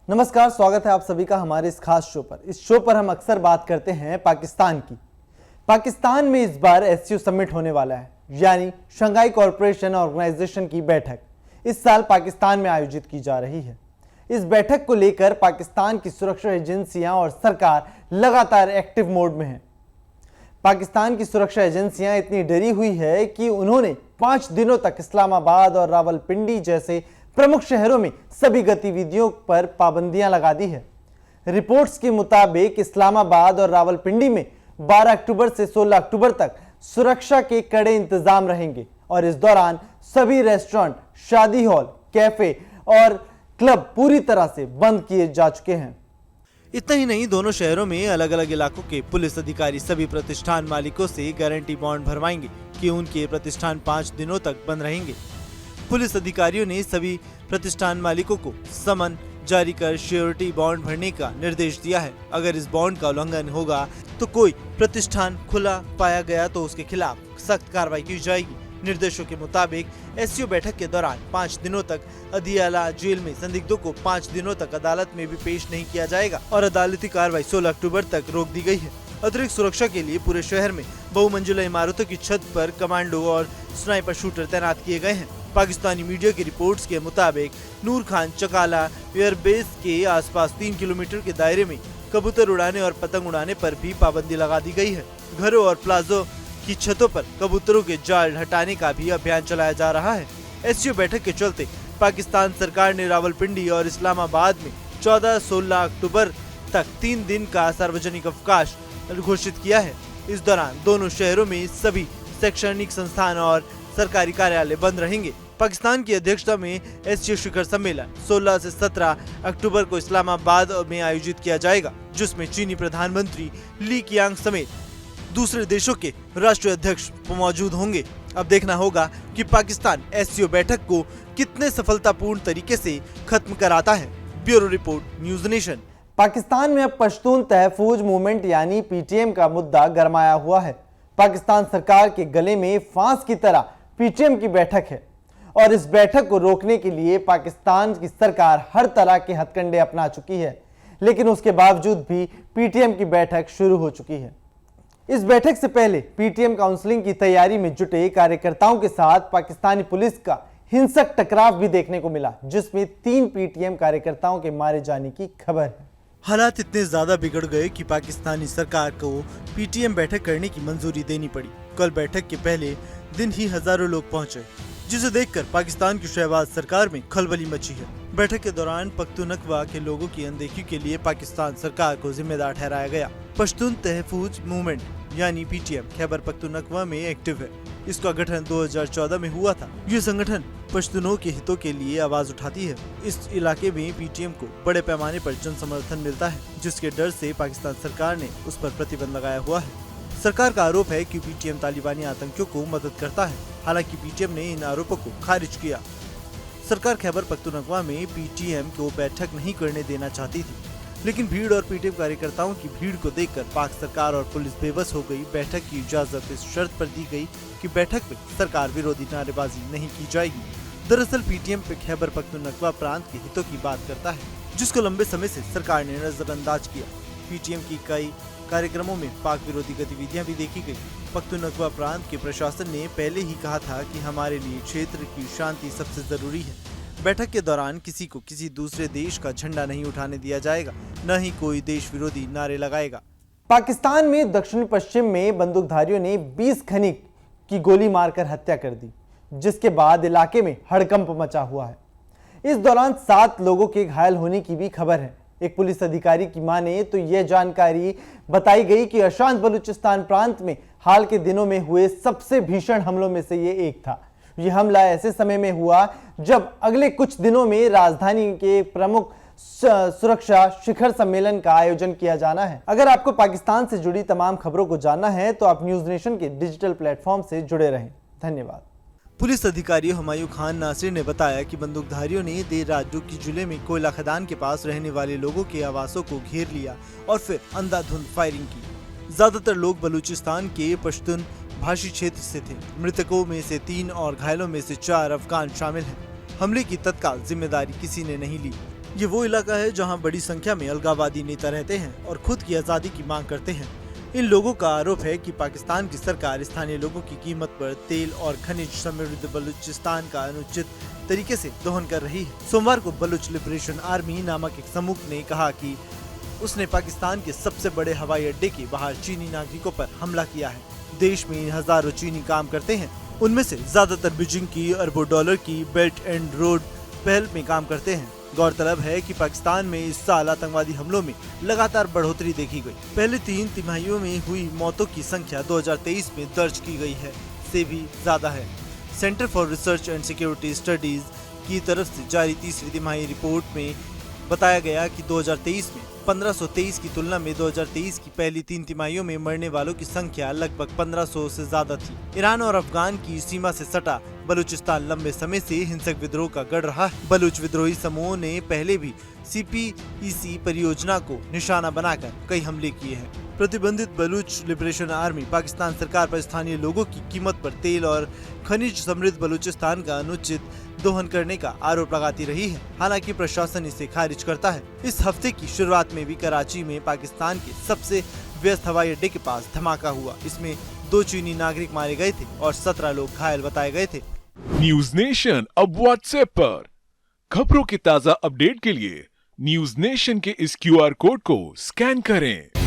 नमस्कार, स्वागत है आप सभी का हमारे इस खास शो पर। इस शो पर हम अक्सर बात करते हैं पाकिस्तान की। पाकिस्तान में इस बार एससीओ समिट होने वाला है, यानी शंघाई कोऑपरेशन ऑर्गेनाइजेशन की बैठक इस साल पाकिस्तान में आयोजित की जा रही है। इस बैठक को लेकर पाकिस्तान की सुरक्षा एजेंसियां और सरकार लगातार एक्टिव मोड में है। पाकिस्तान की सुरक्षा एजेंसियां इतनी डरी हुई है कि उन्होंने 5 दिनों तक इस्लामाबाद और रावलपिंडी जैसे प्रमुख शहरों में सभी गतिविधियों पर पाबंदियां लगा दी है। रिपोर्ट्स के मुताबिक इस्लामाबाद और रावलपिंडी में 12 अक्टूबर से 16 अक्टूबर तक सुरक्षा के कड़े इंतजाम रहेंगे और इस दौरान सभी रेस्टोरेंट, शादी हॉल, कैफे और क्लब पूरी तरह से बंद किए जा चुके हैं। इतना ही नहीं, दोनों शहरों में अलग अलग इलाकों के पुलिस अधिकारी सभी प्रतिष्ठान मालिकों से गारंटी बॉन्ड भरवाएंगे कि उनके प्रतिष्ठान 5 दिनों तक बंद रहेंगे। पुलिस अधिकारियों ने सभी प्रतिष्ठान मालिकों को समन जारी कर श्योरिटी बॉन्ड भरने का निर्देश दिया है। अगर इस बॉन्ड का उल्लंघन होगा तो कोई प्रतिष्ठान खुला पाया गया तो उसके खिलाफ सख्त कार्रवाई की जाएगी। निर्देशों के मुताबिक एससीओ बैठक के दौरान 5 दिनों तक अदियाला जेल में संदिग्धों को 5 दिनों तक अदालत में भी पेश नहीं किया जाएगा और अदालती कार्रवाई 16 अक्टूबर तक रोक दी गई है। अतिरिक्त सुरक्षा के लिए पूरे शहर में बहुमंजिला इमारतों की छत पर कमांडो और स्नाइपर शूटर तैनात किए गए हैं। पाकिस्तानी मीडिया की रिपोर्ट्स के मुताबिक नूर खान चकाला एयरबेस के आसपास 3 किलोमीटर के दायरे में कबूतर उड़ाने और पतंग उड़ाने पर भी पाबंदी लगा दी गई है। घरों और प्लाजो की छतों पर कबूतरों के जाल हटाने का भी अभियान चलाया जा रहा है। एससीओ बैठक के चलते पाकिस्तान सरकार ने रावलपिंडी और इस्लामाबाद में 14-16 अक्टूबर तक 3 दिन का सार्वजनिक अवकाश घोषित किया है। इस दौरान दोनों शहरों में सभी शैक्षणिक संस्थान और सरकारी कार्यालय बंद रहेंगे। पाकिस्तान की अध्यक्षता में एससीओ शिखर सम्मेलन 16 से 17 अक्टूबर को इस्लामाबाद में आयोजित किया जाएगा, जिसमें चीनी प्रधानमंत्री ली कियांग समेत दूसरे देशों के राष्ट्रीय अध्यक्ष मौजूद होंगे। अब देखना होगा कि पाकिस्तान एससीओ बैठक को कितने सफलतापूर्ण तरीके से खत्म कराता है। Bureau report, news nation. Pakistan में अब पश्तून तहफूज मूवमेंट यानी पीटीएम का मुद्दा गरमाया हुआ है। पाकिस्तान सरकार के गले में फांस की तरह पीटीएम की बैठक है और इस बैठक को रोकने के लिए पाकिस्तान की सरकार हर तरह के हथकंडे अपना चुकी है, लेकिन उसके बावजूद भी पीटीएम की बैठक शुरू हो चुकी है। इस बैठक से पहले पीटीएम काउंसलिंग की तैयारी में जुटे कार्यकर्ताओं के साथ पाकिस्तानी पुलिस का हिंसक टकराव भी देखने को मिला, जिसमें 3 पीटीएम कार्यकर्ताओं के मारे जाने की खबर है। हालात इतने ज्यादा बिगड़ गए कि पाकिस्तानी सरकार को पीटीएम बैठक करने की मंजूरी देनी पड़ी। कल बैठक के पहले दिन ही हजारों लोग पहुंचे, जिसे देखकर पाकिस्तान की शहबाज सरकार में खलबली मची है। बैठक के दौरान पख्तूनख्वा के लोगों की अनदेखी के लिए पाकिस्तान सरकार को जिम्मेदार ठहराया गया। पश्तून तहफूज मूवमेंट यानी पीटीएम खैबर पख्तूनख्वा में एक्टिव है। इसका गठन 2014 में हुआ था। ये संगठन पश्तूनों के हितों के लिए आवाज उठाती है। इस इलाके में पीटीएम को बड़े पैमाने पर जन समर्थन मिलता है, जिसके डर से पाकिस्तान सरकार ने उस पर प्रतिबंध लगाया हुआ है। सरकार का आरोप है कि पीटीएम तालिबानी आतंकियों को मदद करता है। हालांकि पीटीएम ने इन आरोपों को खारिज किया। सरकार खैबर पख्तूनख्वा में पीटीएम को बैठक नहीं करने देना चाहती थी, लेकिन भीड़ और पीटीएम कार्यकर्ताओं की भीड़ को देखकर पाक सरकार और पुलिस बेबस हो गई। बैठक की इजाजत इस शर्त पर दी गई कि बैठक में सरकार विरोधी नारेबाजी नहीं की जाएगी। दरअसल पीटीएम पे खैबर पख्तूनख्वा प्रांत के हितों की बात करता है, जिसको लंबे समय से सरकार ने नजरअंदाज किया। पीटीएम की कई कार्यक्रमों में पाक विरोधी गतिविधियां भी देखी गई। पख्तूनख्वा प्रांत के प्रशासन ने पहले ही कहा था कि हमारे लिए क्षेत्र की शांति सबसे जरूरी है। बैठक के दौरान किसी को किसी दूसरे देश का झंडा नहीं उठाने दिया जाएगा, न ही कोई देश विरोधी नारे लगाएगा। पाकिस्तान में दक्षिण पश्चिम में बंदूकधारियों ने 20 खनिक की गोली मारकर हत्या कर दी, जिसके बाद इलाके में हड़कंप मचा हुआ है। इस दौरान 7 लोगों के घायल होने की भी खबर है। एक पुलिस अधिकारी की माने तो यह जानकारी बताई गई कि अशांत बलूचिस्तान प्रांत में हाल के दिनों में हुए सबसे भीषण हमलों में से ये एक था। यह हमला ऐसे समय में हुआ जब अगले कुछ दिनों में राजधानी के प्रमुख सुरक्षा शिखर सम्मेलन का आयोजन किया जाना है। अगर आपको पाकिस्तान से जुड़ी तमाम खबरों को जानना है तो आप न्यूज नेशन के डिजिटल प्लेटफॉर्म से जुड़े रहें। धन्यवाद। पुलिस अधिकारी हुमायूं खान नासिर ने बताया कि बंदूकधारियों ने देर रात डुक्की जिले में कोयला खदान के पास रहने वाले लोगों के आवासों को घेर लिया और फिर अंधाधुंध फायरिंग की। ज्यादातर लोग बलूचिस्तान के पश्तून भाषी क्षेत्र से थे। मृतकों में से 3 और घायलों में से 4 अफगान शामिल हैं। हमले की तत्काल जिम्मेदारी किसी ने नहीं ली। ये वो इलाका है जहां बड़ी संख्या में अलगाववादी नेता रहते हैं और खुद की आज़ादी की मांग करते हैं। इन लोगों का आरोप है कि पाकिस्तान की सरकार स्थानीय लोगों की कीमत पर तेल और खनिज समृद्ध बलूचिस्तान का अनुचित तरीके से दोहन कर रही है। सोमवार को बलूच लिबरेशन आर्मी नामक एक समूह ने कहा कि उसने पाकिस्तान के सबसे बड़े हवाई अड्डे के बाहर चीनी नागरिकों पर हमला किया है। देश में हजारों चीनी काम करते हैं, उनमें से ज्यादातर बीजिंग की अरबों डॉलर की बेल्ट एंड रोड पहल में काम करते हैं। गौरतलब है कि पाकिस्तान में इस साल आतंकवादी हमलों में लगातार बढ़ोतरी देखी गई। पहले 3 तिमाहियों में हुई मौतों की संख्या 2023 में दर्ज की गई है से भी ज्यादा है। Centre for research and security studies की तरफ से जारी तीसरी तिमाही रिपोर्ट में बताया गया कि 2023 में 1523 की तुलना में 2023 की पहली 3 तिमाहियों में मरने वालों की संख्या लगभग 1500 से ज्यादा थी। ईरान और अफगान की सीमा से सटा बलूचिस्तान लंबे समय से हिंसक विद्रोह का गढ़ रहा है। बलूच विद्रोही समूहों ने पहले भी CPEC परियोजना को निशाना बनाकर कई हमले किए हैं। प्रतिबंधित बलूच लिबरेशन आर्मी पाकिस्तान सरकार पर स्थानीय लोगों की कीमत पर तेल और खनिज समृद्ध बलूचिस्तान का अनुचित दोहन करने का आरोप लगाती रही है। हालांकि प्रशासन इसे खारिज करता है। इस हफ्ते की शुरुआत में भी कराची में पाकिस्तान के सबसे व्यस्त हवाई अड्डे के पास धमाका हुआ। इसमें 2 चीनी नागरिक मारे गए थे और 17 लोग घायल बताए गए थे। न्यूज नेशन अब व्हाट्सएप पर खबरों के ताजा अपडेट के लिए न्यूज नेशन के इस QR कोड को स्कैन करें।